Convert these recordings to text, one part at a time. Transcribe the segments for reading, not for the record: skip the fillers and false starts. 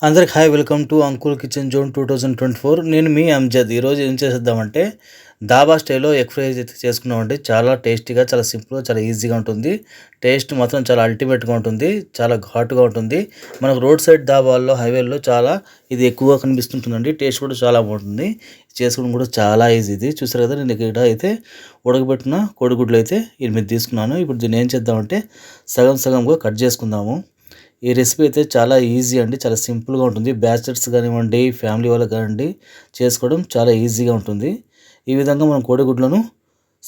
అందరికి hi welcome to uncle kitchen zone 2024. నేను మీ అంజద్. ఈరోజు ఏం చేసేద్దామంటే దాబా స్టైల్లో ఎగ్ ఫ్రై అయితే చేసుకున్నామండి. చాలా టేస్టీగా, చాలా సింపుల్గా, చాలా ఈజీగా ఉంటుంది. టేస్ట్ మాత్రం చాలా అల్టిమేట్గా ఉంటుంది. చాలా ఘాటుగా ఉంటుంది. మనకు రోడ్ సైడ్ దాబాల్లో, హైవేల్లో చాలా ఇది ఎక్కువగా కనిపిస్తుంటుందండి. టేస్ట్ కూడా చాలా బాగుంటుంది. చేసుకోవడం కూడా చాలా ఈజీ. ఇది చూసారు కదా, నేను ఇక్కడ అయితే ఉడకబెట్టిన కోడిగుడ్లు అయితే 8 తీసుకున్నాను. ఇప్పుడు దీన్ని ఏం చేద్దామంటే సగం సగంగా కట్ చేసుకుందాము. ఈ రెసిపీ అయితే చాలా ఈజీ అండి. చాలా సింపుల్గా ఉంటుంది. బ్యాచిలర్స్ కానివ్వండి, ఫ్యామిలీ వాళ్ళకి కానివ్వండి, చేసుకోవడం చాలా ఈజీగా ఉంటుంది. ఈ విధంగా మనం కోడిగుడ్లను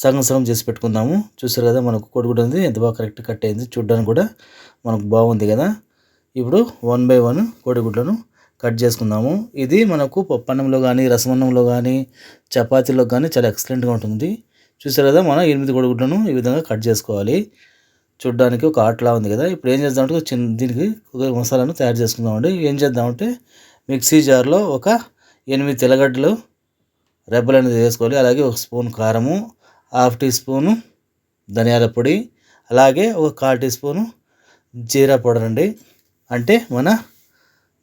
సగం సగం చేసి పెట్టుకుందాము. చూసారు కదా, మనకు కోడిగుడ్డు అనేది ఎంత బాగా కరెక్ట్ కట్ అయింది. చూడడానికి కూడా మనకు బాగుంది కదా. ఇప్పుడు 1 బై 1 కోడిగుడ్లను కట్ చేసుకుందాము. ఇది మనకు పప్పన్నంలో కానీ, రసమన్నంలో కానీ, చపాతీలో కానీ చాలా ఎక్సలెంట్గా ఉంటుంది. చూసారు కదా, మనం 8 కోడిగుడ్లను ఈ విధంగా కట్ చేసుకోవాలి. చూడ్డానికి ఒక ఆటలా ఉంది కదా. ఇప్పుడు ఏం చేద్దామంటే దీనికి ఒక మసాలాను తయారు చేసుకుందామండి. ఏం చేద్దామంటే మిక్సీ జార్లో ఒక 8 తెల్లగడ్డలు రెబ్బలు అనేది వేసుకోవాలి. అలాగే 1 స్పూన్ కారము, 1/2 టీ స్పూను ధనియాల పొడి, అలాగే ఒక 1/4 టీ స్పూను జీరా పౌడర్ అండి, అంటే మన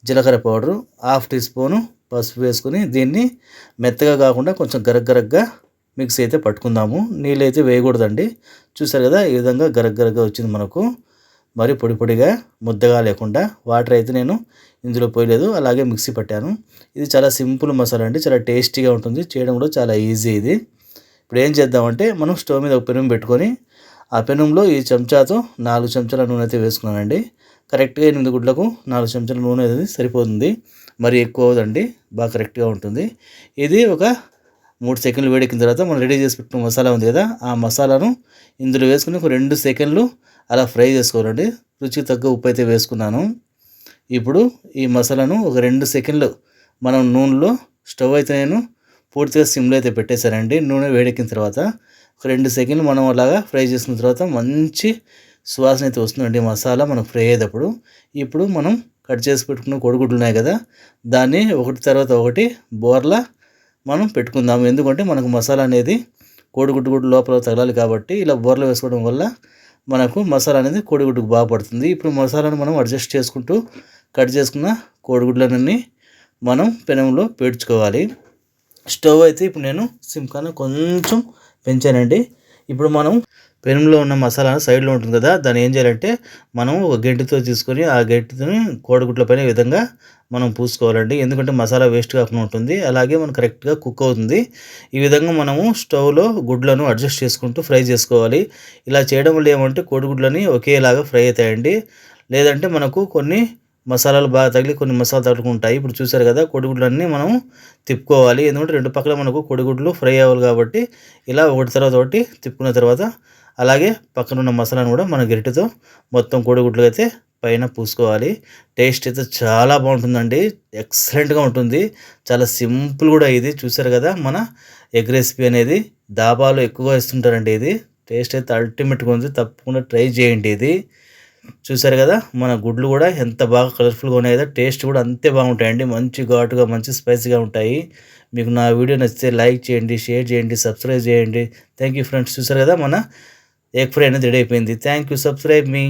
జీలకర్ర పౌడరు, 1/2 టీ స్పూను పసుపు వేసుకుని దీన్ని మెత్తగా కాకుండా కొంచెం గరగ్గరగ్గా మిక్సీ అయితే పట్టుకుందాము. నీళ్ళు అయితే వేయకూడదండి. చూసారు కదా, ఈ విధంగా గరగ్గరగా వచ్చింది మనకు. మరి పొడి పొడిగా ముద్దగా లేకుండా. వాటర్ అయితే నేను ఇందులో పోయలేదు, అలాగే మిక్సీ పట్టాను. ఇది చాలా సింపుల్ మసాలా అండి. చాలా టేస్టీగా ఉంటుంది. చేయడం కూడా చాలా ఈజీ ఇది. ఇప్పుడు ఏం చేద్దామంటే మనం స్టవ్ మీద ఒక పెనం పెట్టుకొని ఆ పెనంలో ఈ చెంచాతో 4 చెంచాల నూనె అయితే వేసుకున్నానండి. కరెక్ట్గా 8 గుడ్లకు 4 చెంచాల నూనె అనేది సరిపోతుంది. మరి ఎక్కువ అవుదండి, బాగా కరెక్ట్గా ఉంటుంది. ఇది ఒక 3 సెకండ్లు వేడెక్కిన తర్వాత మనం రెడీ చేసి పెట్టుకున్న మసాలా ఉంది కదా, ఆ మసాలాను ఇందులో వేసుకుని ఒక 2 సెకండ్లు అలా ఫ్రై చేసుకోవాలండి. రుచికి తగ్గ ఉప్పు అయితే వేసుకున్నాను. ఇప్పుడు ఈ మసాలాను ఒక 2 సెకండ్లు మనం నూనెలో, స్టవ్ అయితే నేను పూర్తిగా సిమ్లో అయితే పెట్టేశానండి. నూనె వేడెక్కిన తర్వాత ఒక 2 సెకండ్లు మనం అలాగా ఫ్రై చేసుకున్న తర్వాత మంచి సువాసన అయితే వస్తుందండి మసాలా మనకు ఫ్రై అయ్యేటప్పుడు. ఇప్పుడు మనం కట్ చేసి పెట్టుకున్న కోడిగుడ్లు ఉన్నాయి కదా, దాన్ని ఒకటి తర్వాత ఒకటి బోర్లా మనం పెట్టుకుందాము. ఎందుకంటే మనకు మసాలా అనేది కోడిగుడ్డు లోపల తగలాలి కాబట్టి ఇలా బోర్లో వేసుకోవడం వల్ల మనకు మసాలా అనేది కోడిగుడ్డుకు బాగా పడుతుంది. ఇప్పుడు మసాలాను మనం అడ్జస్ట్ చేసుకుంటూ కట్ చేసుకున్న కోడిగుడ్లన్నీ మనం పెనంలో పేర్చుకోవాలి. స్టవ్ అయితే ఇప్పుడు నేను సిమ్ కన్నా కొంచెం పెంచానండి. ఇప్పుడు మనం పెనంలో ఉన్న మసాలా సైడ్లో ఉంటుంది కదా, దాన్ని ఏం చేయాలంటే మనం ఒక గెంటితో తీసుకొని ఆ గెంటిని కోడిగుడ్ల పైన విధంగా మనం పూసుకోవాలండి. ఎందుకంటే మసాలా వేస్ట్ కాకుండా ఉంటుంది, అలాగే మనకు కరెక్ట్గా కుక్ అవుతుంది. ఈ విధంగా మనము స్టవ్లో గుడ్లను అడ్జస్ట్ చేసుకుంటూ ఫ్రై చేసుకోవాలి. ఇలా చేయడం వల్ల ఏమంటే కోడిగుడ్లని ఒకేలాగా ఫ్రై అవుతాయండి. లేదంటే మనకు కొన్ని మసాలాలు బాగా తగిలి కొన్ని మసాలా తగులుకుంటాయి. ఇప్పుడు చూసారు కదా, కోడిగుడ్లన్నీ మనం తిప్పుకోవాలి. ఎందుకంటే 2 పక్కల మనకు కోడిగుడ్లు ఫ్రై అవ్వాలి కాబట్టి ఇలా ఒకటి తర్వాత ఒకటి తిప్పుకున్న తర్వాత అలాగే పక్కనున్న మసాలాను కూడా మన గరిటెతో మొత్తం కోడిగుడ్లు అయితే పైన పూసుకోవాలి. టేస్ట్ అయితే చాలా బాగుంటుందండి. ఎక్సలెంట్గా ఉంటుంది. చాలా సింపుల్ కూడా ఇది. చూసారు కదా, మన ఎగ్ రెసిపీ అనేది దాబాలో ఎక్కువగా ఇస్తుంటారండి. ఇది టేస్ట్ అయితే అల్టిమేట్గా ఉంది. తప్పకుండా ట్రై చేయండి ఇది. చూసారు కదా, మన గుడ్లు కూడా ఎంత బాగా కలర్ఫుల్గా ఉన్నాయి కదా, టేస్ట్ కూడా అంతే బాగుంటాయండి. మంచి ఘాటుగా, మంచి స్పైసీగా ఉంటాయి. మీకు నా వీడియో నచ్చితే లైక్ చేయండి, షేర్ చేయండి, సబ్స్క్రైబ్ చేయండి. Thank you friends. చూసారు కదా, మన ఎగ్ ఫ్రై అనేది రెడీ అయిపోయింది. Thank you. Subscribe me.